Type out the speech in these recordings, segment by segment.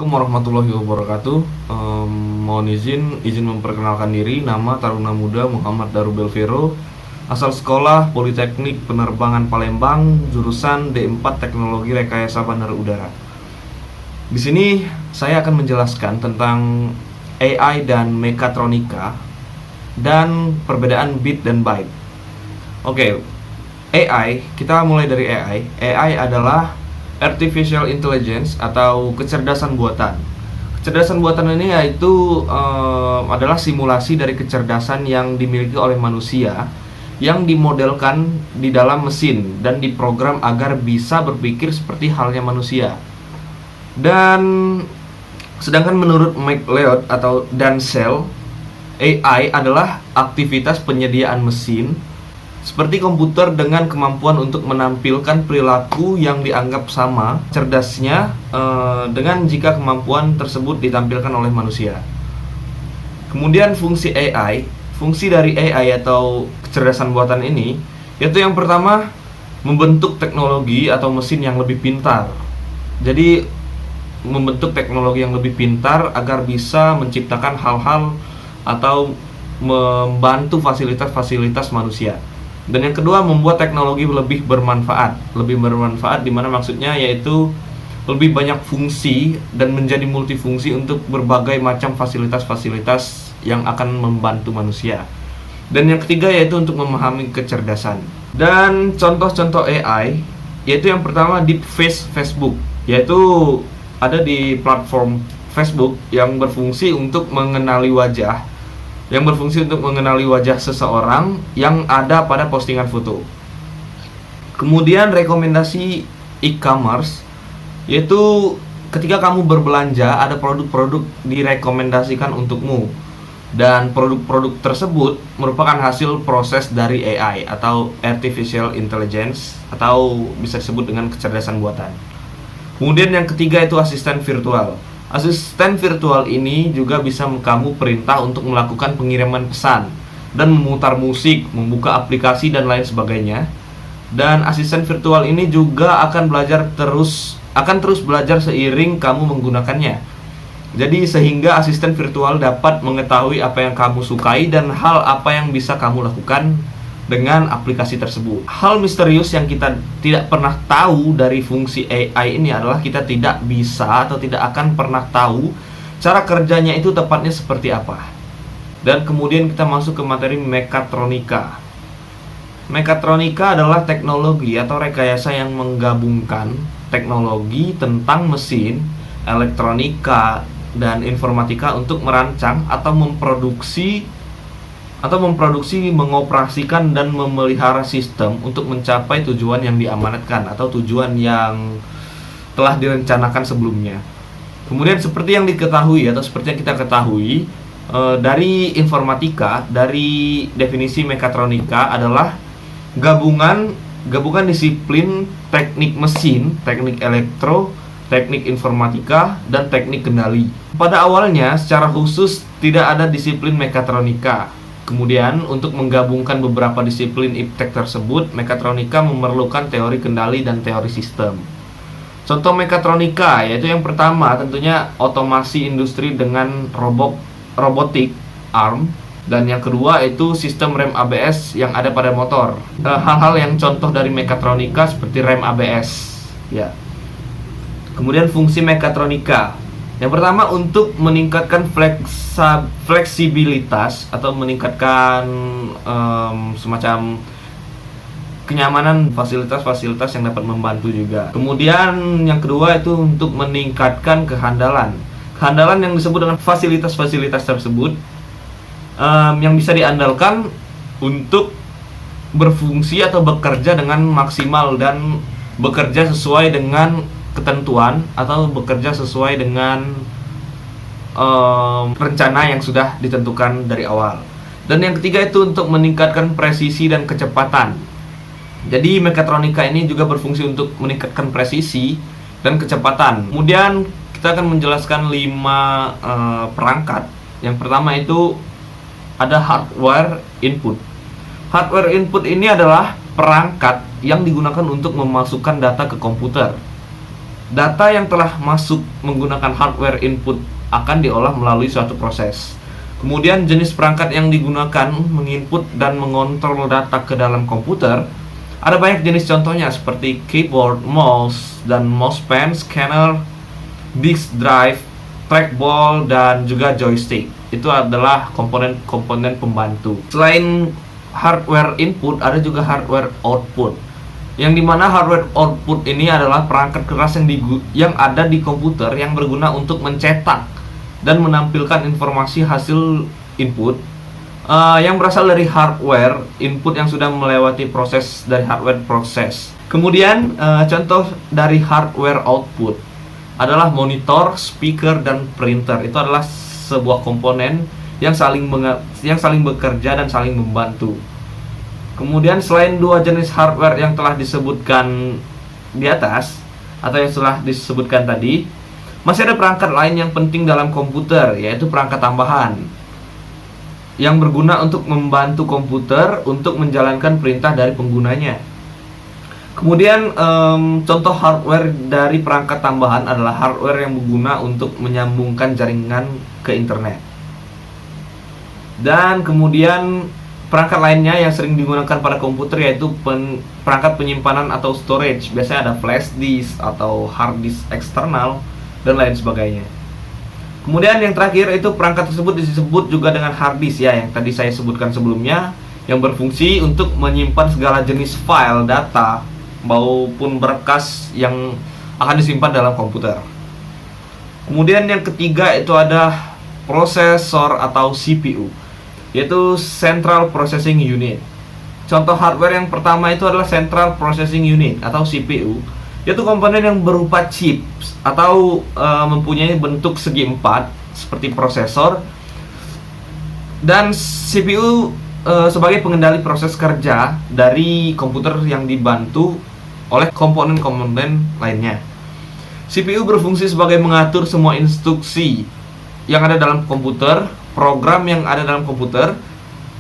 Assalamualaikum warahmatullahi wabarakatuh. Mohon izin memperkenalkan diri. Nama Taruna Muda Muhammad Darubel Vero, asal sekolah Politeknik Penerbangan Palembang, jurusan D4 Teknologi Rekayasa Bandara Udara. Di sini saya akan menjelaskan tentang AI dan mekatronika dan perbedaan bit dan byte. Oke, AI, kita mulai dari AI. AI adalah Artificial Intelligence atau kecerdasan buatan. Kecerdasan buatan ini yaitu adalah simulasi dari kecerdasan yang dimiliki oleh manusia yang dimodelkan di dalam mesin dan diprogram agar bisa berpikir seperti halnya manusia. Dan sedangkan menurut McLeod atau Dancel, AI adalah aktivitas penyediaan mesin seperti komputer dengan kemampuan untuk menampilkan perilaku yang dianggap sama cerdasnya dengan jika kemampuan tersebut ditampilkan oleh manusia. Kemudian fungsi AI, fungsi dari AI atau kecerdasan buatan ini, yaitu yang pertama membentuk teknologi atau mesin yang lebih pintar. Jadi membentuk teknologi yang lebih pintar agar bisa menciptakan hal-hal atau membantu fasilitas-fasilitas manusia. Dan yang kedua, membuat teknologi lebih bermanfaat. Lebih bermanfaat dimana maksudnya yaitu lebih banyak fungsi dan menjadi multifungsi untuk berbagai macam fasilitas-fasilitas yang akan membantu manusia. Dan yang ketiga yaitu untuk memahami kecerdasan. Dan contoh-contoh AI yaitu yang pertama Deepface Facebook, yaitu ada di platform Facebook yang berfungsi untuk mengenali wajah seseorang yang ada pada postingan foto. Kemudian rekomendasi e-commerce, yaitu ketika kamu berbelanja ada produk-produk direkomendasikan untukmu, dan produk-produk tersebut merupakan hasil proses dari AI atau Artificial Intelligence, atau bisa disebut dengan kecerdasan buatan. Kemudian yang ketiga itu asisten virtual. Asisten virtual ini juga bisa kamu perintah untuk melakukan pengiriman pesan dan memutar musik, membuka aplikasi dan lain sebagainya. Dan asisten virtual ini juga akan terus belajar seiring kamu menggunakannya. Jadi sehingga asisten virtual dapat mengetahui apa yang kamu sukai dan hal apa yang bisa kamu lakukan dengan aplikasi tersebut. Hal misterius yang kita tidak pernah tahu dari fungsi AI ini adalah kita tidak bisa atau tidak akan pernah tahu cara kerjanya itu tepatnya seperti apa. Dan kemudian kita masuk ke materi mekatronika. Mekatronika adalah teknologi atau rekayasa yang menggabungkan teknologi tentang mesin, elektronika, dan informatika untuk merancang atau memproduksi, mengoperasikan dan memelihara sistem untuk mencapai tujuan yang diamanatkan atau tujuan yang telah direncanakan sebelumnya. Kemudian seperti yang diketahui atau seperti yang kita ketahui dari informatika, dari definisi mekatronika adalah gabungan disiplin teknik mesin, teknik elektro, teknik informatika, dan teknik kendali. Pada awalnya secara khusus tidak ada disiplin mekatronika. Kemudian untuk menggabungkan beberapa disiplin iptek tersebut, mekatronika memerlukan teori kendali dan teori sistem. Contoh mekatronika yaitu yang pertama tentunya otomasi industri dengan robotik arm, dan yang kedua itu sistem rem ABS yang ada pada motor. Hal-hal yang contoh dari mekatronika seperti rem ABS ya. Kemudian fungsi mekatronika. Yang pertama untuk meningkatkan fleksibilitas atau meningkatkan semacam kenyamanan fasilitas-fasilitas yang dapat membantu juga. Kemudian yang kedua itu untuk meningkatkan kehandalan. Kehandalan yang disebut dengan fasilitas-fasilitas tersebut yang bisa diandalkan untuk berfungsi atau bekerja dengan maksimal dan bekerja sesuai dengan ketentuan atau bekerja sesuai dengan rencana yang sudah ditentukan dari awal. Dan yang ketiga itu untuk meningkatkan presisi dan kecepatan. Jadi mekatronika ini juga berfungsi untuk meningkatkan presisi dan kecepatan. Kemudian kita akan menjelaskan 5 perangkat. Yang pertama itu ada hardware input. Hardware input ini adalah perangkat yang digunakan untuk memasukkan data ke komputer. Data yang telah masuk menggunakan hardware input akan diolah melalui suatu proses. Kemudian jenis perangkat yang digunakan menginput dan mengontrol data ke dalam komputer ada banyak jenis contohnya seperti keyboard, mouse, dan mousepad, scanner, disk drive, trackball, dan juga joystick. Itu adalah komponen-komponen pembantu. Selain hardware input, ada juga hardware output, yang dimana hardware output ini adalah perangkat keras yang ada di komputer yang berguna untuk mencetak dan menampilkan informasi hasil input yang berasal dari hardware input yang sudah melewati proses dari hardware proses. Kemudian contoh dari hardware output adalah monitor, speaker, dan printer. Itu adalah sebuah komponen yang saling bekerja dan saling membantu. Kemudian selain dua jenis hardware yang telah disebutkan di atas atau yang telah disebutkan tadi, masih ada perangkat lain yang penting dalam komputer, yaitu perangkat tambahan yang berguna untuk membantu komputer untuk menjalankan perintah dari penggunanya. Kemudian contoh hardware dari perangkat tambahan adalah hardware yang berguna untuk menyambungkan jaringan ke internet. Dan kemudian perangkat lainnya yang sering digunakan pada komputer yaitu perangkat penyimpanan atau storage. Biasanya ada flash disk atau hard disk eksternal dan lain sebagainya. Kemudian yang terakhir itu perangkat tersebut disebut juga dengan hard disk ya, yang tadi saya sebutkan sebelumnya, yang berfungsi untuk menyimpan segala jenis file, data maupun berkas yang akan disimpan dalam komputer. Kemudian yang ketiga itu ada prosesor atau CPU, yaitu Central Processing Unit. Contoh hardware yang pertama itu adalah Central Processing Unit atau CPU, yaitu komponen yang berupa chip atau mempunyai bentuk segi empat seperti prosesor, dan CPU sebagai pengendali proses kerja dari komputer yang dibantu oleh komponen-komponen lainnya. CPU berfungsi sebagai mengatur semua instruksi yang ada dalam komputer, program yang ada dalam komputer,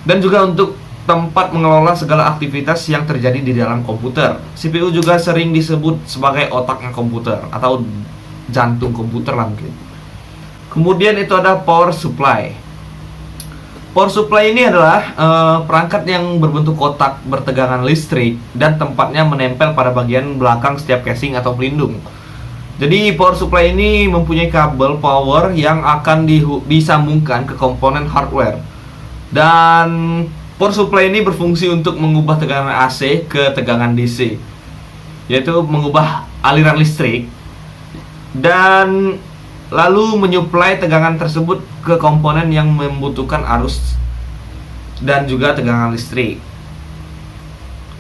dan juga untuk tempat mengelola segala aktivitas yang terjadi di dalam komputer. CPU juga sering disebut sebagai otaknya komputer atau jantung komputer lah mungkin. Kemudian itu ada power supply. Power supply ini adalah perangkat yang berbentuk kotak bertegangan listrik dan tempatnya menempel pada bagian belakang setiap casing atau pelindung. Jadi power supply ini mempunyai kabel power yang akan disambungkan ke komponen hardware. Dan power supply ini berfungsi untuk mengubah tegangan AC ke tegangan DC, yaitu mengubah aliran listrik dan lalu menyuplai tegangan tersebut ke komponen yang membutuhkan arus dan juga tegangan listrik.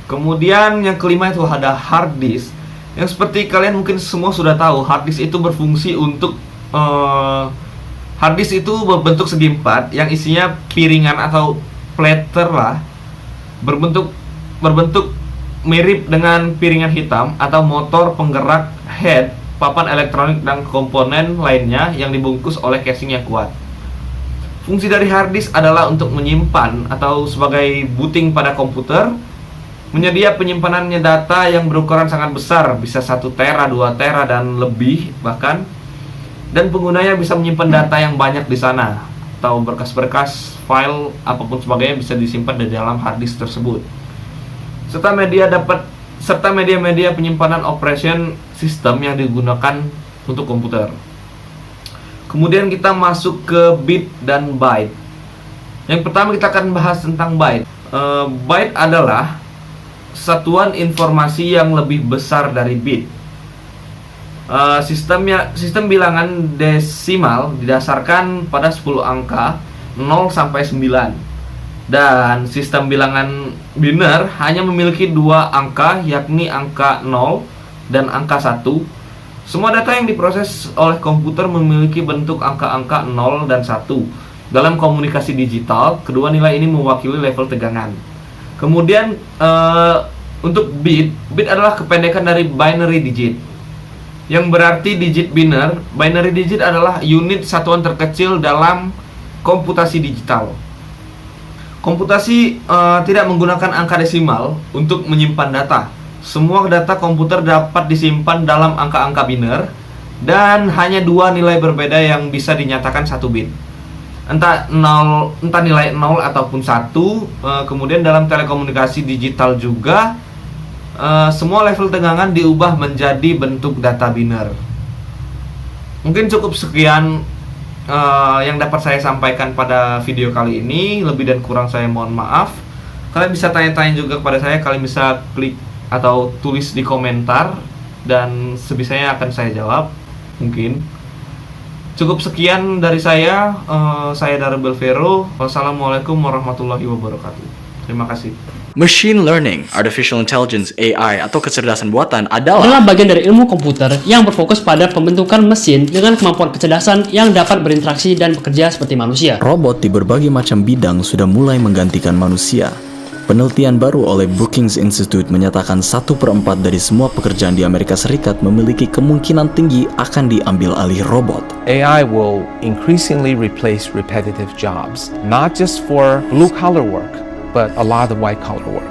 Kemudian yang kelima itu ada hard disk, yang seperti kalian mungkin semua sudah tahu, hard disk itu berfungsi untuk hard disk itu berbentuk segi empat yang isinya piringan atau platter lah, berbentuk mirip dengan piringan hitam atau motor penggerak head, papan elektronik, dan komponen lainnya yang dibungkus oleh casing yang kuat. Fungsi dari hard disk adalah untuk menyimpan atau sebagai booting pada komputer, menyedia penyimpanannya data yang berukuran sangat besar, bisa 1 tera, 2 tera, dan lebih bahkan. Dan penggunanya bisa menyimpan data yang banyak di sana, atau berkas-berkas, file, apapun sebagainya bisa disimpan di dalam hard disk tersebut. Serta media-media penyimpanan operation system yang digunakan untuk komputer. Kemudian kita masuk ke bit dan byte. Yang pertama kita akan bahas tentang byte. Byte adalah satuan informasi yang lebih besar dari bit. Sistem bilangan desimal didasarkan pada 10 angka 0 sampai 9. Dan sistem bilangan biner hanya memiliki 2 angka, yakni angka 0 dan angka 1. Semua data yang diproses oleh komputer memiliki bentuk angka-angka 0 dan 1. Dalam komunikasi digital, kedua nilai ini mewakili level tegangan. Kemudian untuk bit adalah kependekan dari binary digit, yang berarti digit biner. Binary digit adalah unit satuan terkecil dalam komputasi digital. Komputasi tidak menggunakan angka desimal untuk menyimpan data, Semua data komputer dapat disimpan dalam angka-angka biner dan hanya dua nilai berbeda yang bisa dinyatakan satu bit. Entah nilai 0 ataupun 1. Kemudian dalam telekomunikasi digital juga semua level tegangan diubah menjadi bentuk data biner. Mungkin cukup sekian yang dapat saya sampaikan pada video kali ini. Lebih dan kurang saya mohon maaf. Kalian bisa tanya-tanya juga kepada saya. Kalian bisa klik atau tulis di komentar dan sebisanya akan saya jawab. Mungkin cukup sekian dari saya. Saya Daryl Belvero. Wassalamualaikum warahmatullahi wabarakatuh. Terima kasih. Machine learning, artificial intelligence, AI, atau kecerdasan buatan adalah bagian dari ilmu komputer yang berfokus pada pembentukan mesin dengan kemampuan kecerdasan yang dapat berinteraksi dan bekerja seperti manusia. robot di berbagai macam bidang sudah mulai menggantikan manusia. Penelitian baru oleh Brookings Institute menyatakan 1/4 dari semua pekerjaan di Amerika Serikat memiliki kemungkinan tinggi akan diambil alih robot. AI will increasingly replace repetitive jobs, not just for blue-collar work, but a lot of white-collar work.